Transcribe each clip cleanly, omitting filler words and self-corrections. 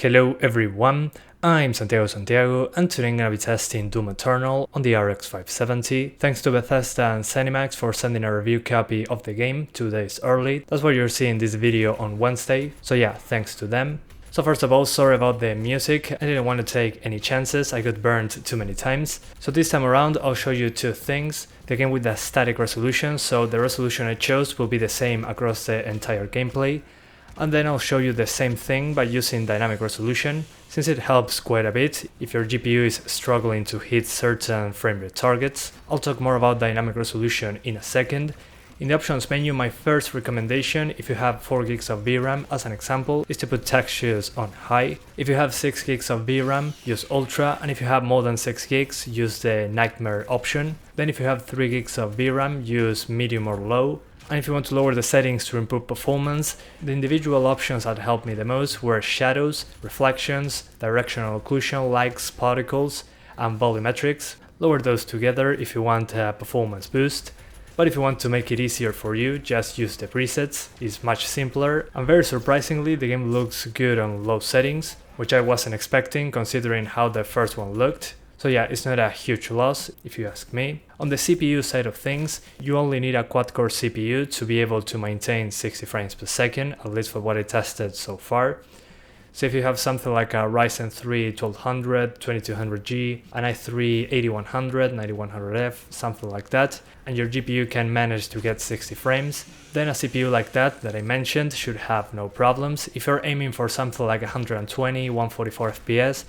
Hello everyone, I'm Santiago, and today I'm gonna be testing Doom Eternal on the RX 570. Thanks to Bethesda and Zenimax for sending a review copy of the game 2 days early. That's why you're seeing this video on Wednesday, so yeah, thanks to them. So first of all, sorry about the music, I didn't want to take any chances, I got burned too many times. So this time around I'll show you two things. The game with a static resolution, so the resolution I chose will be the same across the entire gameplay. And then I'll show you the same thing by using dynamic resolution, since it helps quite a bit if your GPU is struggling to hit certain frame rate targets. I'll talk more about dynamic resolution in a second. In the options menu, my first recommendation, if you have 4 gigs of VRAM as an example, is to put textures on high. If you have 6 gigs of VRAM, use ultra, and if you have more than 6 gigs, use the nightmare option. Then if you have 3 gigs of VRAM, use medium or low. And if you want to lower the settings to improve performance, the individual options that helped me the most were shadows, reflections, directional occlusion, lights, particles, and volumetrics. Lower those together if you want a performance boost. But if you want to make it easier for you, just use the presets. It's much simpler, and very surprisingly the game looks good on low settings, which I wasn't expecting considering how the first one looked. So yeah, it's not a huge loss if you ask me. On the CPU side of things, you only need a quad-core CPU to be able to maintain 60 frames per second, at least for what I tested so far. So if you have something like a Ryzen 3 1200, 2200G, an i3 8100, 9100F, something like that, and your GPU can manage to get 60 frames, then a CPU like that I mentioned should have no problems. If you're aiming for something like 120, 144 FPS,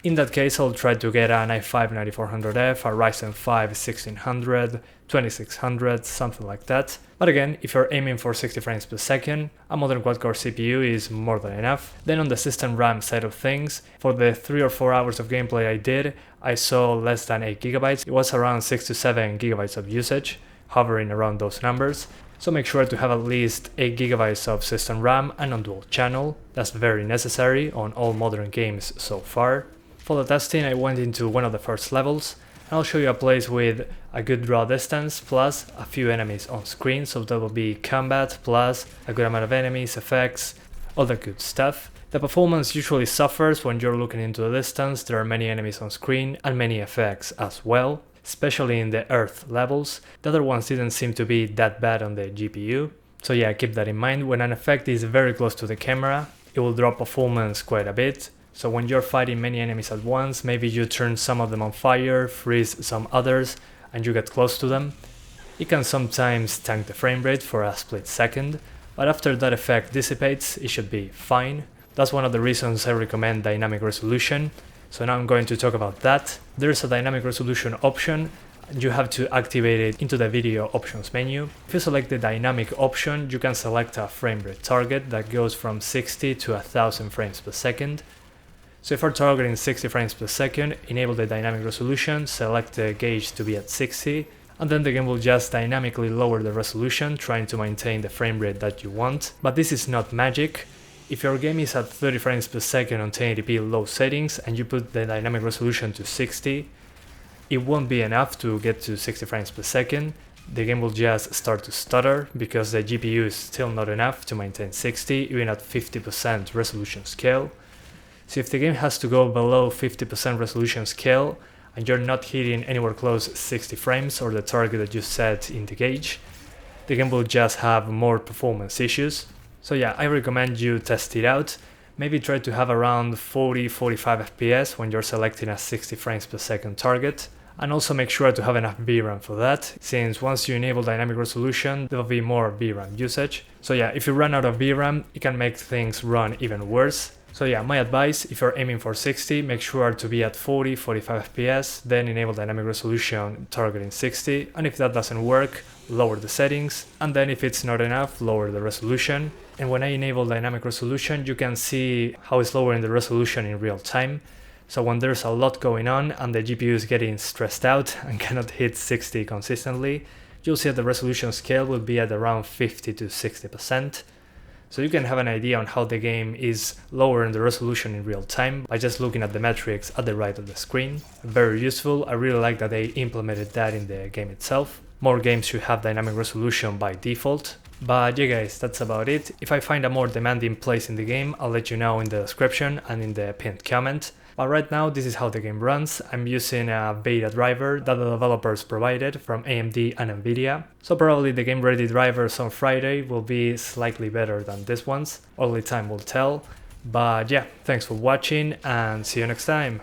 in that case, I'll try to get an i5 9400F, a Ryzen 5 1600, 2600, something like that. But again, if you're aiming for 60 frames per second, a modern quad-core CPU is more than enough. Then on the system RAM side of things, for the 3 or 4 hours of gameplay I did, I saw less than 8 GB. It was around 6 to 7 GB of usage, hovering around those numbers. So make sure to have at least 8 GB of system RAM and on dual channel. That's very necessary on all modern games so far. For the testing, I went into one of the first levels, and I'll show you a place with a good draw distance plus a few enemies on screen, so that will be combat plus a good amount of enemies, effects, all that good stuff. The performance usually suffers when you're looking into the distance. There are many enemies on screen and many effects as well, especially in the earth levels. The other ones didn't seem to be that bad on the GPU, so yeah, keep that in mind. When an effect is very close to the camera, it will drop performance quite a bit. So when you're fighting many enemies at once, maybe you turn some of them on fire, freeze some others, and you get close to them. It can sometimes tank the frame rate for a split second, but after that effect dissipates, it should be fine. That's one of the reasons I recommend dynamic resolution. So now I'm going to talk about that. There's a dynamic resolution option, and you have to activate it into the video options menu. If you select the dynamic option, you can select a frame rate target that goes from 60 to 1000 frames per second. So if you're targeting 60 frames per second, enable the dynamic resolution, select the gauge to be at 60, and then the game will just dynamically lower the resolution, trying to maintain the frame rate that you want. But this is not magic. If your game is at 30 frames per second on 1080p low settings and you put the dynamic resolution to 60, it won't be enough to get to 60 frames per second. The game will just start to stutter because the GPU is still not enough to maintain 60, even at 50% resolution scale. So if the game has to go below 50% resolution scale and you're not hitting anywhere close 60 frames or the target that you set in the gauge, the game will just have more performance issues. So yeah, I recommend you test it out. Maybe try to have around 40-45 FPS when you're selecting a 60 frames per second target. And also make sure to have enough VRAM for that, since once you enable dynamic resolution, there will be more VRAM usage. So yeah, if you run out of VRAM, it can make things run even worse. So yeah, my advice, if you're aiming for 60, make sure to be at 40-45 FPS, then enable dynamic resolution targeting 60, and if that doesn't work, lower the settings, and then if it's not enough, lower the resolution. And when I enable dynamic resolution, you can see how it's lowering the resolution in real time. So when there's a lot going on and the GPU is getting stressed out and cannot hit 60 consistently, you'll see that the resolution scale will be at around 50 to 60%. So you can have an idea on how the game is lowering the resolution in real time by just looking at the metrics at the right of the screen. Very useful. I really like that they implemented that in the game itself. More games should have dynamic resolution by default. But yeah guys, that's about it. If I find a more demanding place in the game, I'll let you know in the description and in the pinned comment. But right now, this is how the game runs. I'm using a beta driver that the developers provided from AMD and NVIDIA. So probably the game ready drivers on Friday will be slightly better than this ones. Only time will tell. But yeah, thanks for watching and see you next time.